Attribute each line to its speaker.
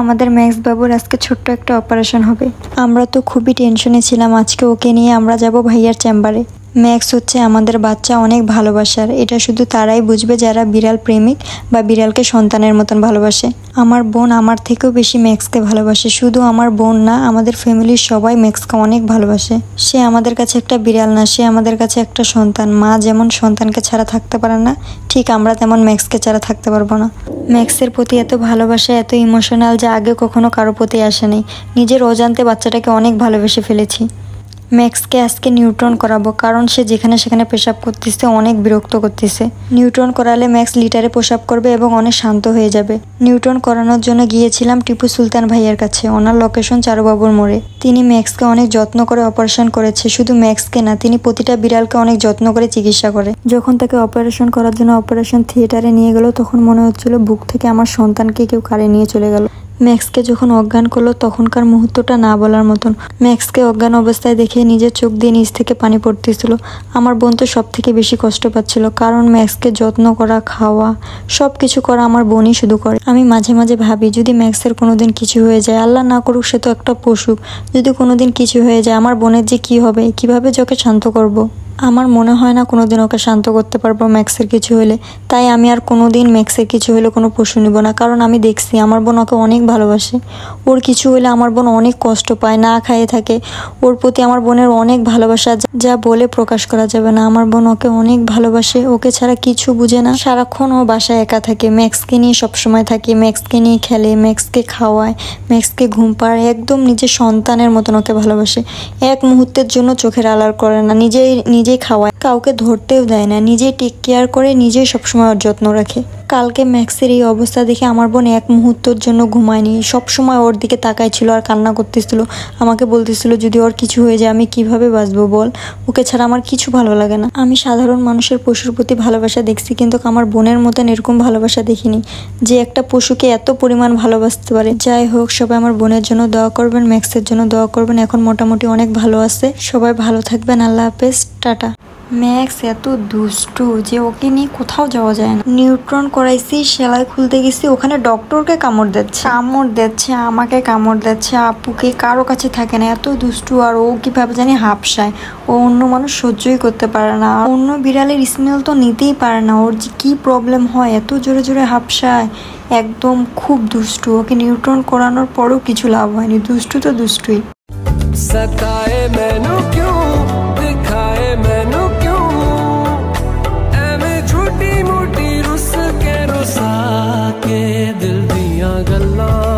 Speaker 1: আমাদের ম্যাক্স বাবুর আজকে ছোট্ট একটা অপারেশন হবে। আমরা তো খুবই টেনশনে ছিলাম। আজকে ওকে নিয়ে আমরা যাব ভাইয়ার চেম্বারে। ম্যাক্স হচ্ছে আমাদের বাচ্চা, অনেক ভালোবাসার। এটা শুধু তারাই বুঝবে যারা বিড়াল প্রেমিক বা বিড়ালকে সন্তানের মতন ভালোবাসে। আমার বোন আমার থেকেও বেশি ম্যাক্সকে ভালোবাসে। শুধু আমার বোন না, আমাদের ফ্যামিলির সবাই ম্যাক্সকে অনেক ভালোবাসে। সে আমাদের কাছে একটা বিড়াল না, সে আমাদের কাছে একটা সন্তান। মা যেমন সন্তানকে ছাড়া থাকতে পারে না, ঠিক আমরা তেমন ম্যাক্সকে ছাড়া থাকতে পারবো না। ম্যাক্সের প্রতি এত ভালোবাসা, এত ইমোশনাল যা আগে কখনো কারো প্রতি আসেনি। নিজের অজান্তে বাচ্চাটাকে অনেক ভালোবেসে ফেলেছি। ম্যাক্সকে আজকে নিউট্রন করাবো, কারণ সে যেখানে সেখানে পেশাব করতেছে, অনেক বিরক্ত করতেছে। নিউট্রন করালে ম্যাক্স লিটারে পেশাব করবে এবং অনেক শান্ত হয়ে যাবে। নিউট্রন করানোর জন্য গিয়েছিলাম টিপু সুলতান ভাইয়ার কাছে। ওনার লোকেশন চারুবাবুর মোড়ে। তিনি ম্যাক্সকে অনেক যত্ন করে অপারেশন করেছে। শুধু ম্যাক্সকে না, তিনি প্রতিটা বিড়ালকে অনেক যত্ন করে চিকিৎসা করে। যখন তাকে অপারেশন করার জন্য অপারেশন থিয়েটারে নিয়ে গেল, তখন মনে হচ্ছিল বুক থেকে আমার সন্তানকে কেউ কাড়ে নিয়ে চলে গেল। ম্যাক্সকে যখন অজ্ঞান করলো, তখনকার মুহূর্তটা না বলার মতন। ম্যাক্সকে অজ্ঞান অবস্থায় দেখে নিজের চোখ দিয়ে নিচ থেকে পানি পড়তেছিল। আমার বোন তো সব থেকে বেশি কষ্ট পাচ্ছিল, কারণ ম্যাক্সকে যত্ন করা, খাওয়া, সব কিছু করা আমার বোনই শুধু করে। আমি মাঝে মাঝে ভাবি, যদি ম্যাক্সের কোনোদিন কিছু হয়ে যায়, আল্লাহ না করুক, সে তো একটা পশু, যদি কোনোদিন কিছু হয়ে যায়, আমার বোনের যে কি হবে, কিভাবে ওকে শান্ত করব। আমার মনে হয় না কোনোদিন ওকে শান্ত করতে পারবো ম্যাক্সের কিছু হলে। তাই আমি আর কোনোদিন ম্যাক্সের কিছু হলে কোনো পশু নিব না, কারণ আমি দেখছি আমার বোন ওকে অনেক ভালোবাসে। ওর কিছু হলে আমার বোন অনেক কষ্ট পায়, না খাইয়ে থাকে। ওর প্রতি আমার বোনের অনেক ভালোবাসা, যা বলে প্রকাশ করা যাবে না। আমার বোন ওকে অনেক ভালোবাসে, ওকে ছাড়া কিছু বুঝে না। সারাক্ষণ ও বাসায় একা থাকে, ম্যাক্সকে নিয়ে সবসময় থাকে, ম্যাক্সকে নিয়ে খেলে, ম্যাক্সকে খাওয়ায়, ম্যাক্সকে ঘুম পাড়ায়, একদম নিজের সন্তানের মতন ওকে ভালোবাসে। এক মুহূর্তের জন্য চোখের আড়াল করে না, নিজেই খাওয়ায়, কাউকে ধরতেও দেয় না, নিজেই টেক কেয়ার করে, নিজেই সবসময় ওর যত্ন রাখে। কালকে ম্যাক্সের এই অবস্থা দেখে আমার বোন এক মুহূর্তের জন্য ঘুমায়নি। সবসময় ওর দিকে তাকাইছিল আর কান্না করতেছিল। আমাকে বলতেছিল, যদি ওর কিছু হয়ে যায় আমি কিভাবে বাঁচবো বল, ওকে ছাড়া আমার কিছু ভালো লাগে না। আমি সাধারণ মানুষের পশুর প্রতি ভালোবাসা দেখছি, কিন্তু আমার বোনের মতন এরকম ভালোবাসা দেখিনি, যে একটা পশুকে এত পরিমাণ ভালোবাসতে পারে। যাই হোক, সবাই আমার বোনের জন্য দোয়া করবেন, ম্যাক্সের জন্য দোয়া করবেন। এখন মোটামুটি অনেক ভালো আছে। সবাই ভালো থাকবেন, আল্লাহ হাফেজ, টাটা। ম্যাক্স এত দুষ্টু যে ওকে নিয়ে কোথাও যাওয়া যায় না। নিউট্রন করাইছি, সেলাই খুলতে গেছি, ওখানে ডক্টরকে কামড় দিচ্ছে, আমাকে কামড় দিচ্ছে, আপুকে, কারো কাছে থাকে না। এত দুষ্টু। আর ও কিভাবে জানি হাঁপসায়। ও অন্য মানুষ সহ্যই করতে পারে না, অন্য বিড়ালের স্মেল তো নিতেই পারে না। ওর যে কি প্রবলেম হয়, এত জোরে জোরে হাঁপসায়, একদম খুব দুষ্টু। ওকে নিউট্রন করানোর পরও কিছু লাভ হয়নি, দুষ্টু তো দুষ্টুই।
Speaker 2: सताए मैनू क्यों, दिखाए मैनू क्यों, एवें छोटी मोटी रुस के रुसा के दिल दियां गल्लां